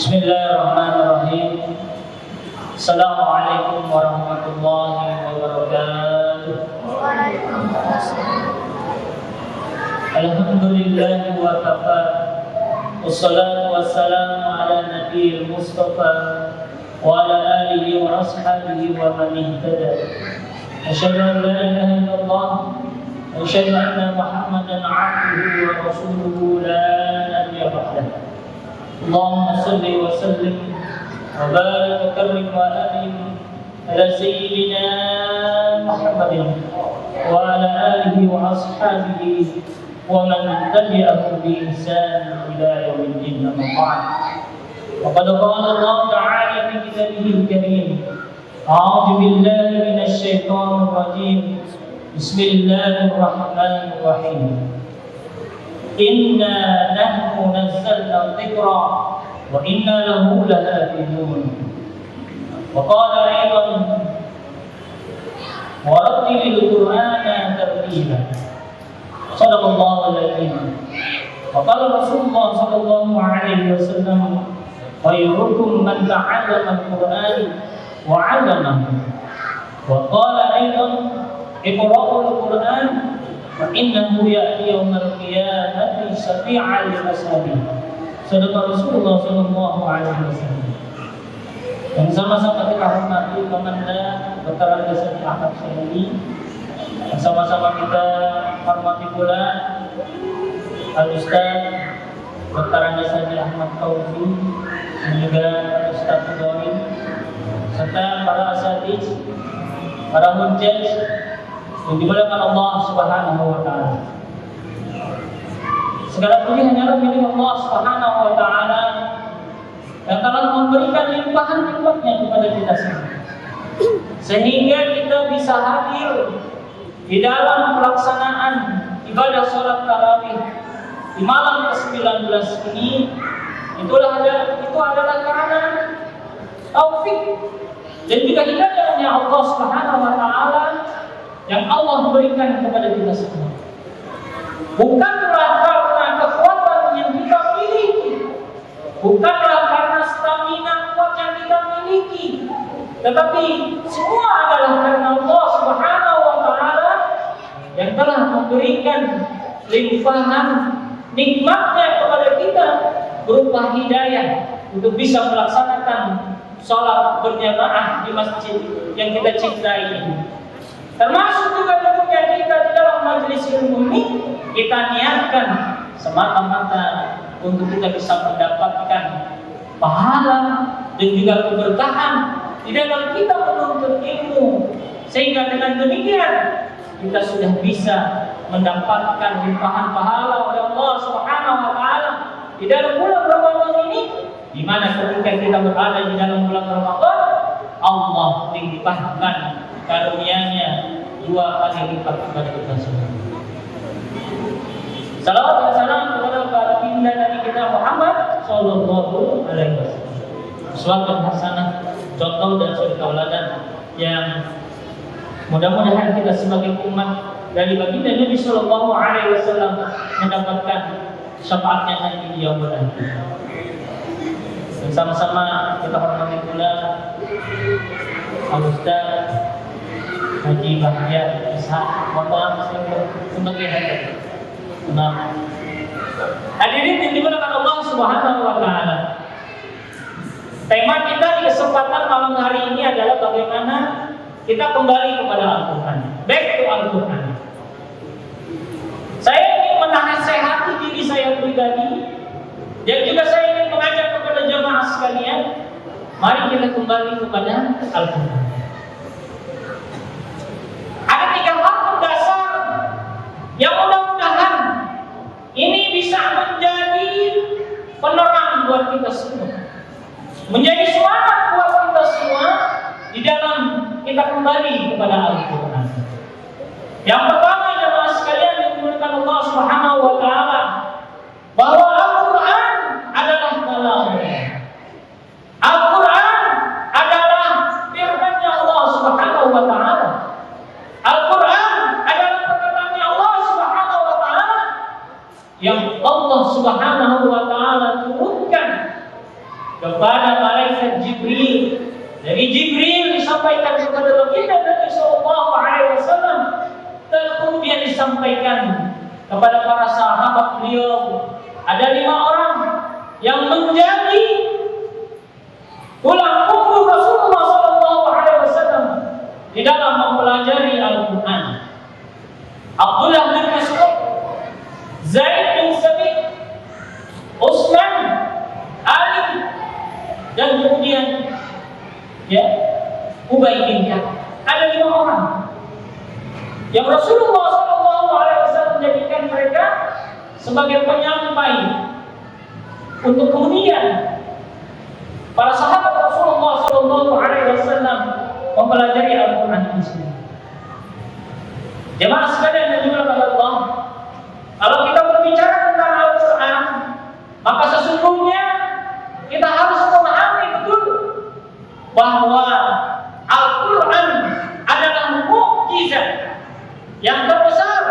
Bismillahirrahmanirrahim. Assalamualaikum warahmatullahi wabarakatuh. Alhamdulillah wa kafa. Wassalatu wassalamu ala nabiyil mustafa wa ala alihi wa ashabihi wa man ihtada. Asyhadu an la ilaha illallah wa asyhadu anna Muhammadan abduhu wa rasuluhu la nabiyya ba'dahu. Allahumma salli wa sallim wa barik wa karrim wa alim ala sayyidina Muhammadin wa ala alihi wa ashabihi wa man tabi'ahum bi ihsan ila yaumiddin. Amma ba'd. Faqad qala Allah ta'ala fi kitabihil karim, a'udzu billahi minasy syaithanir rajim. Bismillahirrahmanirrahim. Inna nahnu nazzalna dzikra wa inna lahu lahafizun. Wa qala aidan wa rattilil qur'ana tartila. Shadaqallahu al-azim. Wa qala Rasulullah sallallahu alaihi wasallam, khairukum man ta'allama al-Qur'an wa 'allamahu. Wa qala aidan iqra'ul Qur'an wa innahu ya'ti yawmal qiyamati syafi'an li ashabihi. Sadaqah Rasulullah sallallahu alaihi wasallam. Dan sama-sama kita hormati Komandan Veteran Dasar Ahmad Syahidi. Sama-sama kita hormati pula Al-Ustaz Veteran Dasar Ahmad Taufi dan juga Ustaz Tudori serta para asatidz, para hujjaj yang dimuliakan Allah Subhanahu wa taala. Segala puji hanyalah milik Allah Subhanahu wa taala yang telah memberikan limpahan-limpahnya kepada kita semua, sehingga kita bisa hadir di dalam pelaksanaan ibadah sholat tarawih di malam ke-19 ini. Itu adalah karena taufik dan juga hidayahnya Allah Subhanahu wa taala yang Allah berikan kepada kita semua. Bukanlah karena kekuatan yang kita miliki, bukanlah karena stamina kuat yang kita miliki, tetapi semua adalah karena Allah Subhanahu wa taala yang telah memberikan limpahan nikmatnya kepada kita berupa hidayah untuk bisa melaksanakan sholat berjamaah di masjid yang kita cintai ini. Termasuk juga dengan kita di dalam majelis ilmu ini, kita niatkan semata-mata untuk kita bisa mendapatkan pahala dan juga keberkahan di dalam kita menuntut ilmu, sehingga dengan demikian kita sudah bisa mendapatkan limpahan pahala oleh Allah Subhanahu wa taala di dalam bulan Ramadan ini, di mana ketika kita berada di dalam bulan Ramadan, Allah limpahkan karunia-Nya 2 kali lipat kepada kita semua. Salawat dan salam kepada baginda Nabi kita Muhammad sallallahu alaihi wasallam. Uswatun hasanah, contoh dan suri tauladan yang mudah-mudahan kita sebagai umat dari baginda Nabi sallallahu alaihi wasallam mendapatkan syafaatnya nanti di yaumul akhir. Dan sama-sama kita hormati pula Al-Ustaz Haji Bahya Ishaq Motoan sebagai hadir. Nah, hadirin yang dimuliakan Allah Subhanahu wa taala. Tema kita di kesempatan malam hari ini adalah bagaimana kita kembali kepada Al-Qur'an. Back to Al-Qur'an. Saya ingin menasehati diri saya pribadi dan juga saya ingin mengajak kepada jemaah sekalian, mari kita kembali kepada Al-Qur'an. Ada 3 hal mendasar yang mudah-mudahan ini bisa menjadi penerang buat kita semua, menjadi semangat buat kita semua di dalam kita kembali kepada Al-Qur'an. Yang pertama, jemaah sekalian yang dimuliakan Allah Subhanahu wa taala, bahwa Al-Qur'an adalah kalamullah. Al-Qur'an adalah firman-Nya Allah Subhanahu wa taala. Al-Qur'an adalah perkataan-Nya Allah Subhanahu wa taala yang Allah Subhanahu wa taala turunkan kepada malaikat Jibril. Dari Jibril disampaikan kepada baginda Nabi sallallahu alaihi wasallam, dan kemudian disampaikan kepada para sahabat beliau. Ada 5 orang yang menjadi tulang punggung Rasulullah sallallahu alaihi wasallam di dalam mempelajari Al-Qur'an. Abdullah bin Mas'ud, Zaid bin Sabit, Utsman, Ali, dan kemudian Ubay bin Ka'ab. Ada 5 orang yang Rasulullah SAW menjadikan mereka sebagai penyampai untuk kemudian para sahabat Rasulullah SAW mempelajari Al-Quran ini sendiri. Jemaah sekalian yang dimuliakan Allah, kalau kita berbicara tentang Al-Quran, maka sesungguhnya kita harus memahami betul bahwa Al-Quran adalah mukjizat yang terbesar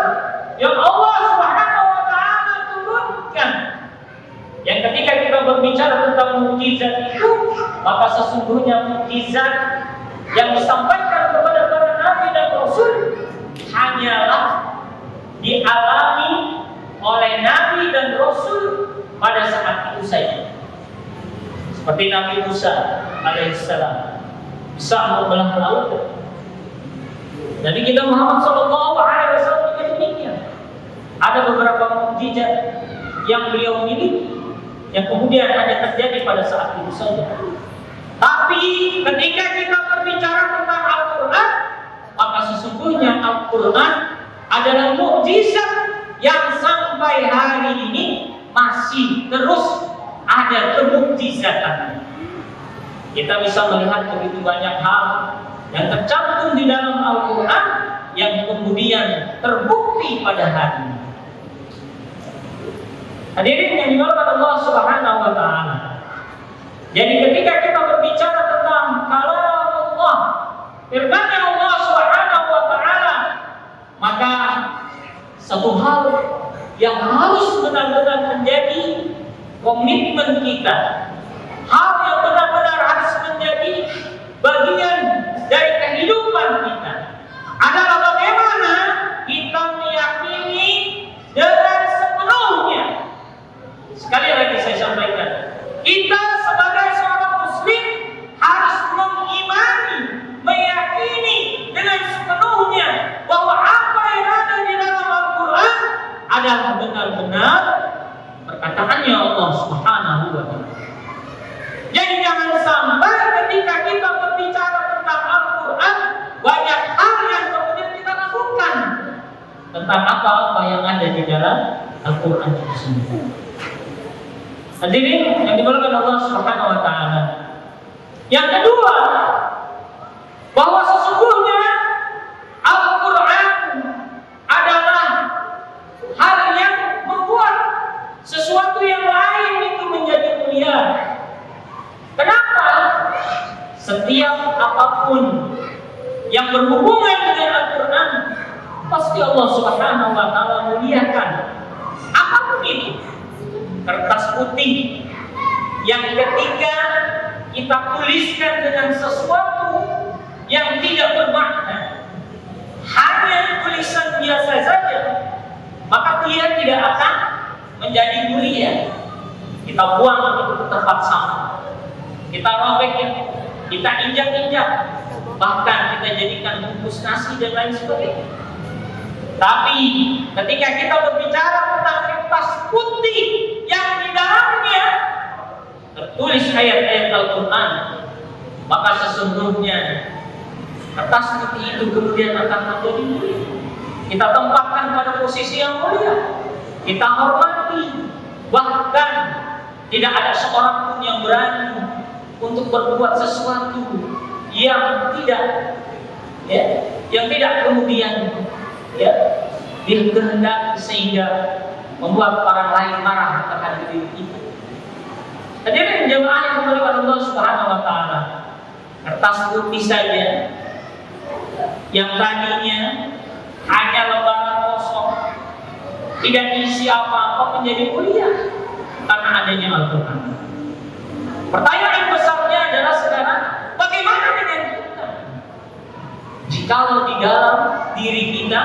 yang Allah Subhanahu wa taala turunkan. Yang ketika kita berbicara tentang mukjizat itu, maka sesungguhnya mukjizat yang disampaikan kepada para nabi dan rasul hanyalah dialami oleh nabi dan rasul pada saat itu saja. Seperti Nabi Musa alaihissalam bisa membelah laut. Nabi kita Muhammad sallallahu alaihi wasallam juga demikian. Ada beberapa mukjizat yang beliau miliki yang kemudian hanya terjadi pada saat itu saja. Tapi ketika kita berbicara tentang Al-Quran, maka sesungguhnya Al-Quran adalah mukjizat yang sampai hari ini masih terus ada kemukjizatan. Kita bisa melihat begitu banyak hal yang tercantum di dalam Al-Quran yang kemudian terbukti pada hari ini. Hadirin yang dimuliakan Allah Subhanahu wa taala. Jadi ketika kita berbicara tentang kalam Allah, firman Allah Subhanahu wa taala, maka satu hal yang harus benar-benar menjadi komitmen kita, hal yang benar-benar harus menjadi bagian dari kehidupan kita, adalah bagaimana kita meyakini dengan sepenuhnya. Sekali lagi saya sampaikan, kita sebagai seorang muslim harus mengimani, meyakini dengan sepenuhnya bahwa apa yang ada di dalam Al-Quran adalah benar-benar perkataannya Allah Subhanahu wa taala. Jadi jangan sampai ketika kita berbicara tentang Al-Quran, banyak hal yang kemudian kita lakukan tentang apa-apa yang ada di dalam Al-Quran itu sendiri. Hadirin yang dimuliakan Allah Subhanahu wa taala. Yang kedua, bahwa sesungguhnya Al-Quran adalah hal yang membuat sesuatu yang lain itu menjadi mulia. Kenapa? Setiap apapun yang berhubungan dengan Al-Quran, pasti Allah Subhanahu wa taala muliakan. Apapun itu. Kertas putih yang ketika kita tuliskan dengan sesuatu yang tidak bermakna, hanya tulisan biasa saja, maka dia tidak akan menjadi mulia. Kita buang itu ke tempat sampah, kita robek, kita injak-injak, bahkan kita jadikan bungkus nasi dan lain sebagainya. Tapi ketika kita berbicara tentang kertas putih yang di dalamnya tertulis ayat-ayat Al-Quran, maka sesungguhnya kertas putih itu kemudian akan menjadi mulia. Kita tempatkan pada posisi yang mulia, kita hormati, bahkan tidak ada seorang pun yang berani untuk berbuat sesuatu yang tidak kemudian dikehendaki sehingga membuat orang lain marah terhadap diri kita. Hadirin jemaah yang dimuliakan Allah Subhanahu wa taala, kertas putih saja yang tadinya hanya lembaran kosong, tidak diisi apa-apa, menjadi mulia karena adanya Al-Quran. Pertanyaan besarnya adalah sekarang, bagaimana dengan kita? Jikalau di dalam diri kita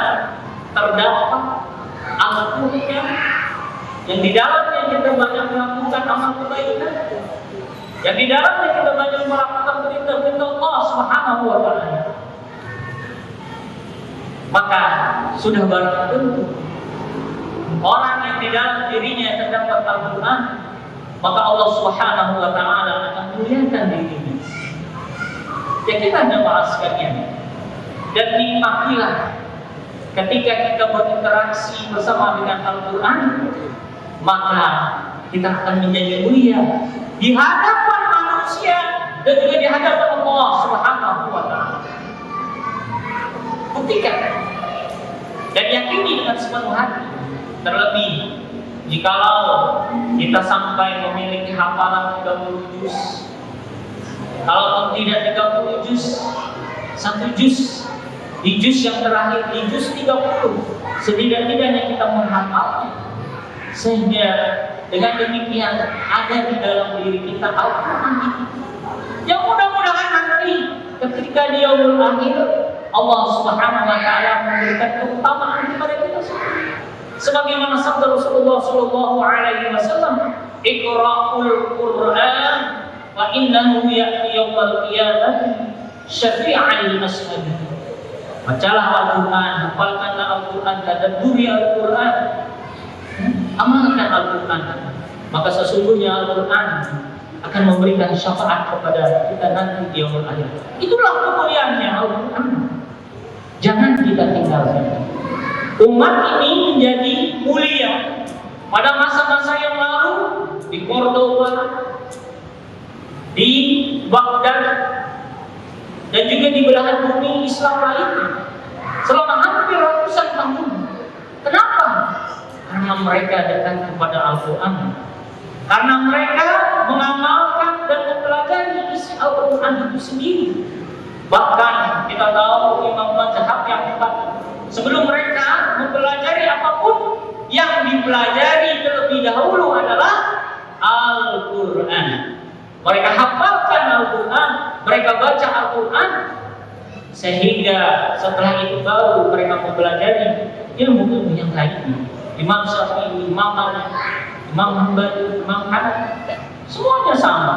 terdapat Al-Quran, yang di dalamnya kita banyak melakukan amal kebaikan, yang di dalamnya kita banyak melakukan perintah-perintah Allah Subhanahu wa Ta'ala, maka sudah barang tentu orang yang di dalam dirinya terdapat Al-Quran, maka Allah Subhanahu wa Ta'ala akan muliakan dirinya. Ya, kita jemaah sekalian, dan nikmatilah ketika kita berinteraksi bersama dengan Al-Quran, maka kita akan menjadi mulia di hadapan manusia dan juga di hadapan Allah Subhanahu wa Ta'ala. Buktikan dan yakini dengan sepenuh hati. Terlebih jikalau kita sampai memiliki hafalan 30 juz, kalaupun tidak 30 juz, 1 juz, di juz yang terakhir, di juz 30, setidak-tidaknya kita menghafalnya, sehingga dengan demikian ada di dalam diri kita Al-Quran itu, yang mudah-mudahan nanti ketika di yaumul akhir Allah Subhanahu wa Ta'ala memberikan keutamaan kepada kita semua. Sebagaimana sabda Rasulullah sallallahu alaihi wasallam, "Iqra'ul Qur'an wa innahu ya'ti yaumil qiyamati syafi'an lil ashabi." Bacalah Al-Quran, hafalkanlah Al-Quran, tadabburi Al-Quran, amalkan Al-Quran, maka sesungguhnya Al-Quran akan memberikan syafaat kepada kita nanti di yaumul akhir. Itulah kemuliaannya Al-Quran. Jangan kita tinggalkan. Umat ini menjadi mulia pada masa-masa yang lalu di Cordoba, di Baghdad, dan juga di belahan bumi Islam lainnya selama hampir ratusan tahun. Kenapa? Karena mereka dekat kepada Al-Quran, karena mereka mengamalkan dan mempelajari isi Al-Quran itu sendiri. Bahkan kita tahu imam mazhab yang empat, sebelum mereka mempelajari apapun, yang dipelajari terlebih dahulu adalah Al-Quran. Mereka hafalkan Al-Quran, mereka baca Al-Quran, sehingga setelah itu baru mereka mempelajari ilmu-ilmu yang lainnya. Imam Syafi'i, Imam Malik, Imam Hanbali, Imam Hanafi, semuanya sama.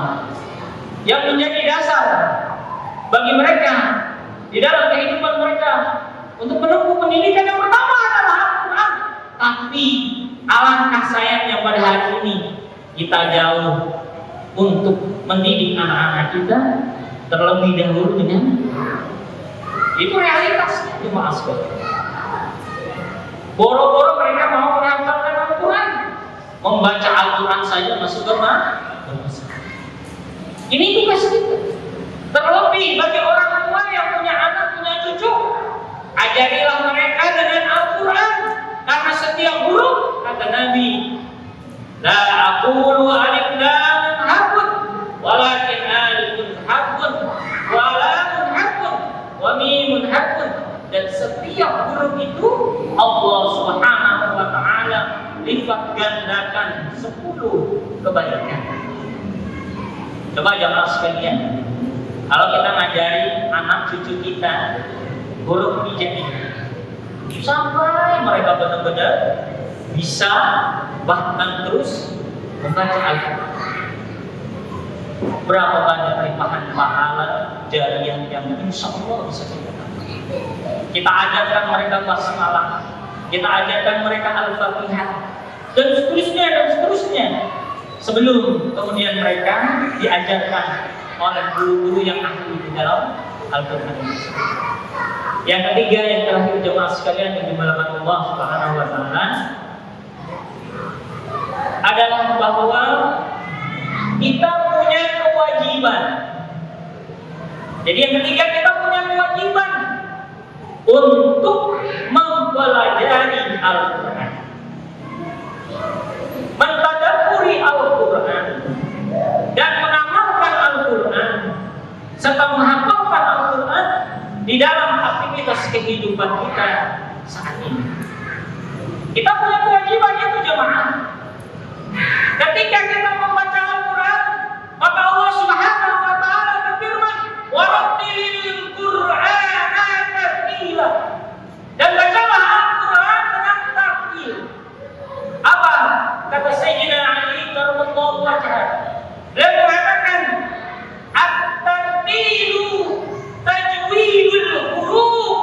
Yang menjadi dasar bagi mereka di dalam kehidupan mereka untuk menempuh pendidikan yang pertama adalah Al-Quran. Tapi alangkah sayangnya pada hari ini kita jauh untuk mendidik anak-anak kita terlebih dahulu dengan itu realitasnya, jemaah sekalian. Boro-boro mereka mau menghafalkan Al-Quran, membaca Al-Quran saja masuk bermasalah. Ini tugas kita. Terlebih bagi orang tua yang punya anak, punya cucu, ajarilah mereka dengan Al-Quran, karena setiap huruf, kata Nabi, la aqulu alif lam harfun walakin alifun harfun wa lamun harfun wa mimun harfun, dan setiap huruf itu Allah Subhanahu wa Ta'ala lipat gandakan 10 kebaikan. Coba jamaah sekalian, kalau kita ngajari anak cucu kita huruf hijaiyah sampai mereka benar-benar bisa bahkan terus membaca Al-Quran, berapa banyak limpahan pahala jariah yang insya Allah bisa kita dapat. Kita ajarkan mereka basmalah, kita ajarkan mereka Al-Fatihah, dan seterusnya, sebelum kemudian mereka diajarkan oleh guru-guru yang ahli di dalam Al-Quran. Yang ketiga, yang terakhir jemaah sekalian yang dimuliakan Allah Subhanahu wa Ta'ala, adalah bahwa kita punya kewajiban. Jadi yang ketiga, kita punya kewajiban untuk mempelajari Al-Quran, mentadabburi Al-Quran, dan mengamalkan Al-Quran, serta menghafalkan Al-Quran di dalam aktivitas kehidupan kita saat ini. Kita punya kewajiban itu jemaah. Ketika kita membaca Al-Quran, Maka Allah Subhanahu wa taala berfirman, "Wa rattilil Qur'ana tartila." Dan bacalah Al-Qur'an dengan tartil. Apa kata Sayyidina Ali radhiyallahu anhu? Dia mengatakan, "At-tartilu tajwidul huruf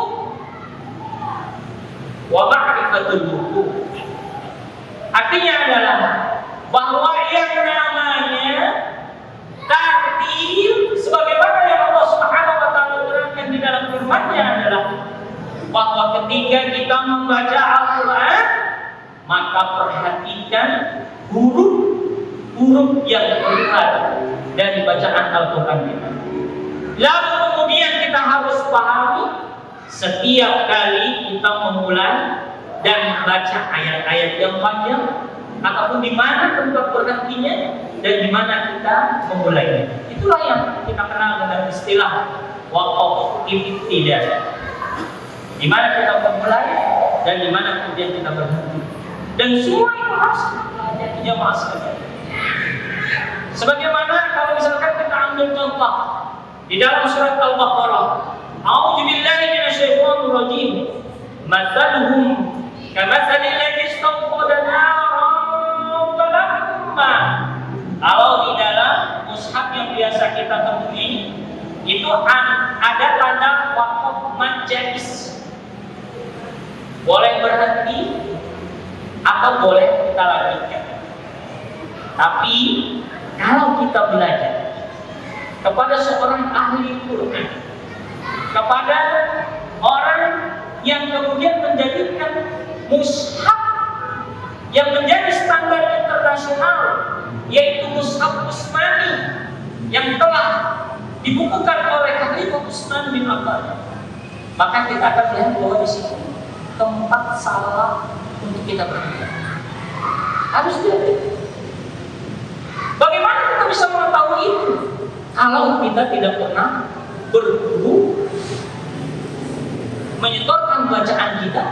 wa ma'rifatul huruf." Artinya adalah bahwa yang namanya tartil sebagaimana yang Allah Subhanahu wa taala terangkan di dalam firman-Nya adalah bahwa ketika kita membaca Al-Qur'an maka perhatikan huruf-huruf yang keluar dari bacaan Al-Qur'an kita. Lalu kemudian kita harus pahami setiap kali kita memulai dan membaca ayat-ayat yang panjang ataupun di mana tempat berhentinya dan di mana kita memulainya. Itulah yang kita kenal dengan istilah waqaf ibtidah. Di mana kita memulai dan di mana kemudian kita berhenti. Dan semua itu harus kita jamaah sekalian. Sebagaimana kalau misalkan kita ambil contoh di dalam surat Al-Baqarah, A'udzubillahi minasyaitonir rajim. Mathaluhum kamathalil ladzi istawqada naran falamma. Kalau di dalam mushaf yang biasa kita temui itu ada tanda waqaf majlis. Boleh berhenti atau boleh kita lanjutkan. Tapi kalau kita belajar kepada seorang ahli Quran, kepada orang yang kemudian menjadikan mushaf yang menjadi standar internasional, yaitu mushaf Utsmani yang telah dibukukan oleh Khalifah Utsman bin Affan, maka kita akan lihat bahwa di sini tempat salah untuk kita berhenti. Harus dilatih. Bagaimana kita bisa mengetahui itu kalau kita tidak pernah berguru menyetorkan bacaan kita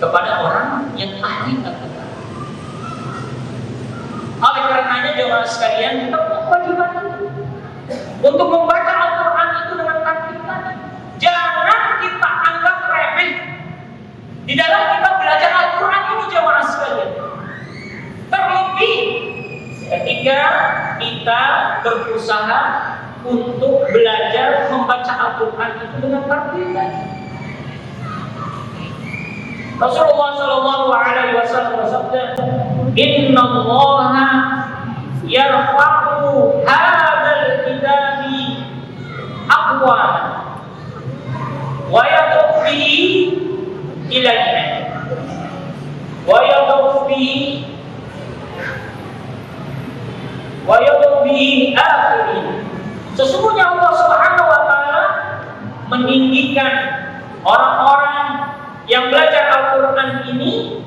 kepada orang yang ahli Al-Quran? Oleh karenanya jemaah sekalian, kita kewajiban untuk membaca Al-Quran itu dengan tartil. Jangan kita anggap remeh di dalam kita belajar Al-Quran ini jemaah sekalian. Terlebih ketika kita berusaha untuk belajar membaca Al-Quran itu dengan tartil. Rasulullah Shallallahu Alaihi Wasallam bersabda, Inna Allaha yarfa'u hadzal kitabi aqwan wa yad'u bihi ilaina wa yad'u bihi akhirin. Sesungguhnya Allah Subhanahu wa taala meninggikan orang-orang yang belajar Al-Quran ini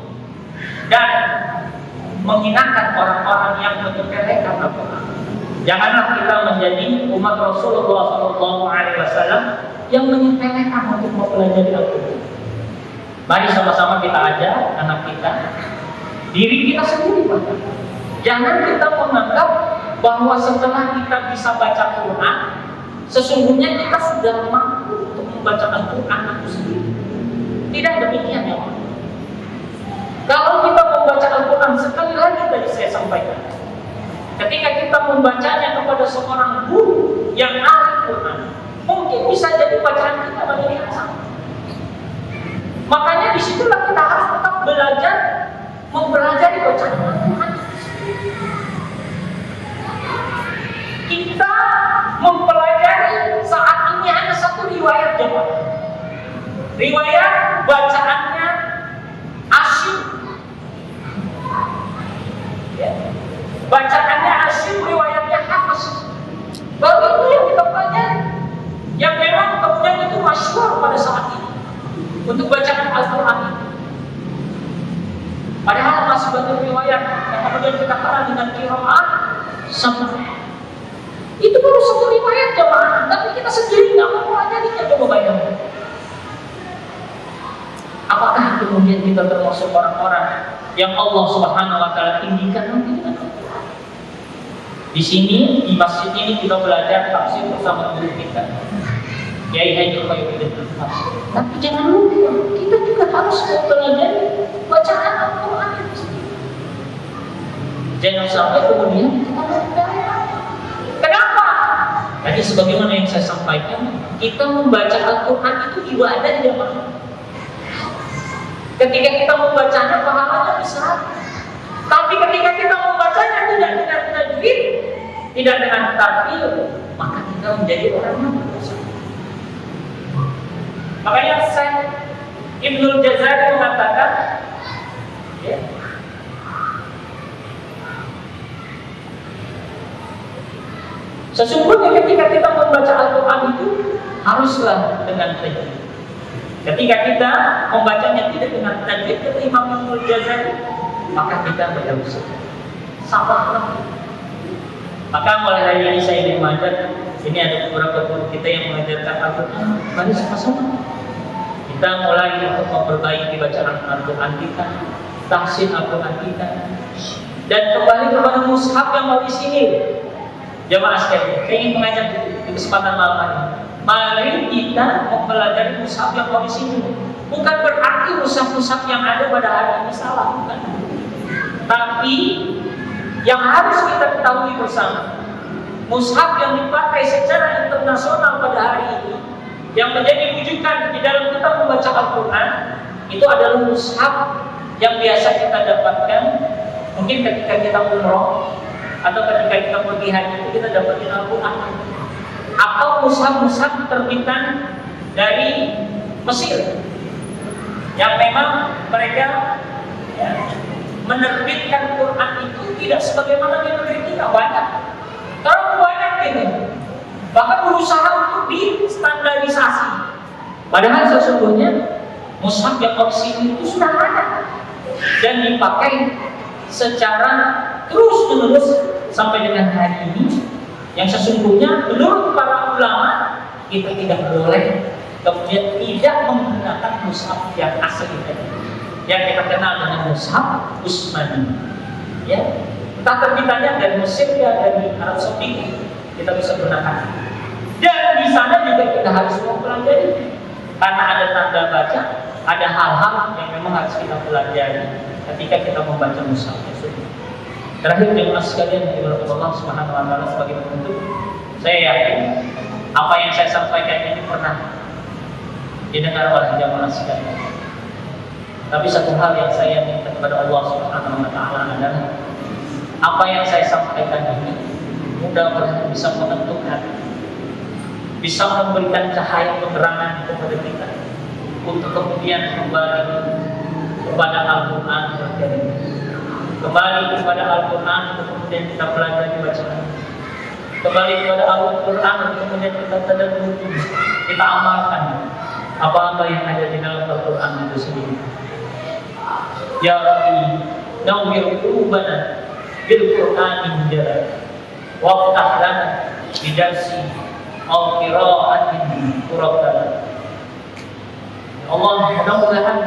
dan menghinakan orang-orang yang menyepelekan Al-Quran. Janganlah kita menjadi umat Rasulullah SAW yang menyepelekan untuk mempelajari Al-Quran. Mari sama-sama kita ajak anak kita, diri kita sendiri bahkan. Jangan kita menganggap bahwa setelah kita bisa baca Quran, sesungguhnya kita sudah mampu untuk membaca Al-Quran itu sendiri. Tidak demikian ya. Kalau kita membaca Al-Quran, sekali lagi tadi saya sampaikan, ketika kita membacanya kepada seorang guru yang ahli Quran, mungkin bisa jadi bacaan kita banyak yang sama. Makanya disitulah kita harus tetap belajar mempelajari bacaan Al-Quran. Kita mempelajari saat ini hanya satu riwayat jemaah. Riwayat bacaannya Asyim, ya. Bacaannya Asyim, riwayatnya Hafs. Baru itu yang kita pelajari, yang memang kemudian itu masyhur pada saat ini untuk bacaan Al-Quran. Padahal masih banyak riwayat yang kemudian kita kenal dengan qiraat sama. Itu baru satu riwayat jemaah, tapi kita sendiri nggak mau pelajarinya. Coba bayangkan. Apakah kemudian kita termasuk orang-orang yang Allah Subhanahu wa taala tinggikan nanti dengan Al-Quran? Di sini, di masjid ini kita belajar tafsir bersama guru kita, Kiai Haji Khairuddin Al-Fas. Tapi jangan lupa, kita juga harus mempelajari bacaan Al-Quran. Jangan sampai kemudian kita lupa. Kenapa? Tadi sebagaimana yang saya sampaikan, kita membaca Al-Quran itu ibadah jamaah. Ketika kita membacanya, pahalanya besar. Tapi ketika kita membacanya tidak dengan tajwid, tidak dengan tartil, maka kita menjadi orang yang berdosa. Makanya Syekh Ibnul Jazari mengatakan, ya, sesungguhnya ketika kita membaca Al-Quran itu haruslah dengan tajwid. Ketika kita membacanya tidak dengan tajwid, kata Imam Ibnul Jazari, maka kita berdosa. Sabarlah. Maka mulai hari ini saya ingin mengajar, ini ada beberapa guru kita yang mengajarkan Al-Quran. Mari sama-sama kita mulai untuk memperbaiki bacaan Al-Quran kita, tahsin Al-Quran kita, dan kembali kepada mushaf yang ada di sini. Jamaah sekalian, saya ingin mengajak di kesempatan malam ini, mari kita mempelajari mushaf yang ada di sini. Bukan berarti mushaf-mushaf yang ada pada hari ini salah, bukan. Tapi yang harus kita ketahui bersama, mushaf yang dipakai secara internasional pada hari ini, yang menjadi rujukan di dalam kita membaca Al-Quran, itu adalah mushaf yang biasa kita dapatkan. Mungkin ketika kita umroh atau ketika kita pergi haji, kita dapatin Al-Quran. Atau mushaf-mushaf terbitan dari Mesir, yang memang mereka, ya, menerbitkan Quran itu tidak sebagaimana di negeri kita, banyak, terlalu banyak gitu. Bahkan berusaha untuk distandarisasi. Padahal sesungguhnya mushaf yang opsi itu sudah ada dan dipakai secara terus-menerus sampai dengan hari ini. Yang sesungguhnya menurut para ulama, kita tidak boleh kemudian tidak menggunakan mushaf yang asli tadi, yang kita kenal dengan mushaf Utsmani. Ya, entah terbitannya dari Mesir ya dari Arab Saudi, kita bisa gunakan. Dan di sana juga kita harus mempelajari, karena ada tanda baca, ada hal-hal yang memang harus kita pelajari ketika kita membaca mushaf tersebut. Terakhir jemaah sekalian yang dirahmati Allah Subhanahu wa taala, sebagai penutup, saya yakin apa yang saya sampaikan ini pernah didengar oleh jemaah sekalian. Tapi satu hal yang saya minta kepada Allah Subhanahu wa taala adalah apa yang saya sampaikan ini mudah-mudahan bisa menentukan, bisa memberikan cahaya penerangan kepada kita untuk kemudian kembali kepada Al-Quran, kembali kepada Al-Quran untuk kemudian kita pelajari bacaan, kembali kepada Al-Quran untuk kemudian kita tadabbur, kita amalkan apa-apa yang ada di dalam Al-Quran itu sendiri. Ya Rabbi, nawwir qulubana bil Qur'anil jalan, waftah lana bidarsi aw qira'atin qur'an. Allah, mudah-mudahan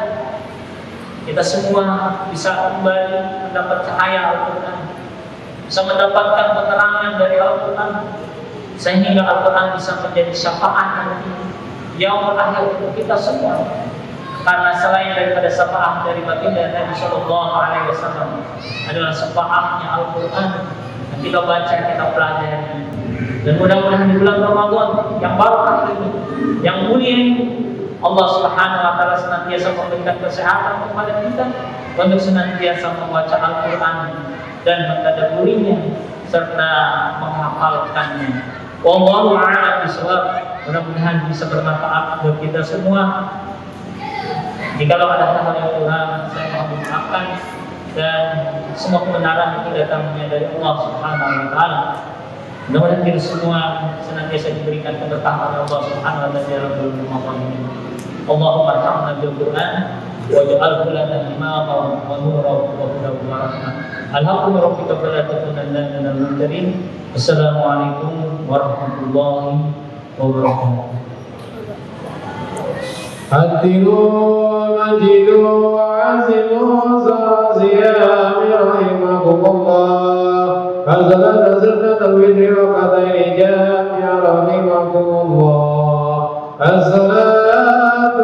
kita semua bisa kembali mendapat cahaya Al-Quran, bisa mendapatkan penerangan dari Al-Quran, sehingga Al-Quran bisa menjadi syafaat nanti yaumul akhir untuk kita semua. Karena selain daripada syafaat dari baginda Nabi Sallallahu Alaihi Wasallam adalah syafaatnya Al-Quran yang kita baca, kita pelajari. Dan mudah-mudahan di bulan Ramadan yang barakah ini, yang mulia ini, Allah Subhanahu wa taala senantiasa memberikan kesehatan kepada kita untuk senantiasa membaca Al-Quran dan mentadabburinya serta menghafalkannya. Wallahu a'lam bishawab. Mudah-mudahan bisa bermanfaat buat kita semua. Jikalau ada hal-hal yang kurang, saya mohon maafkan, dan semua kebenaran itu datangnya dari Allah Subhanahu wa taala. Mudah-mudahan kita semua senantiasa diberikan keberkahan oleh Allah Subhanahu wa taala dalam bulan Ramadan ini. Allahumma arhamna bil Qur'an waj'alhu lana imaman wa nuran wa hudan wa rahmah. Alhamdulillah rabbika fala takunanna minal mumtarin. Assalamualaikum warahmatullahi wabarakatuh. Hatilu majidu azimu zaziyami rahimakumullah. الصلاة سنة الوتر ركعتين جامع رحمكم الله. الصلاة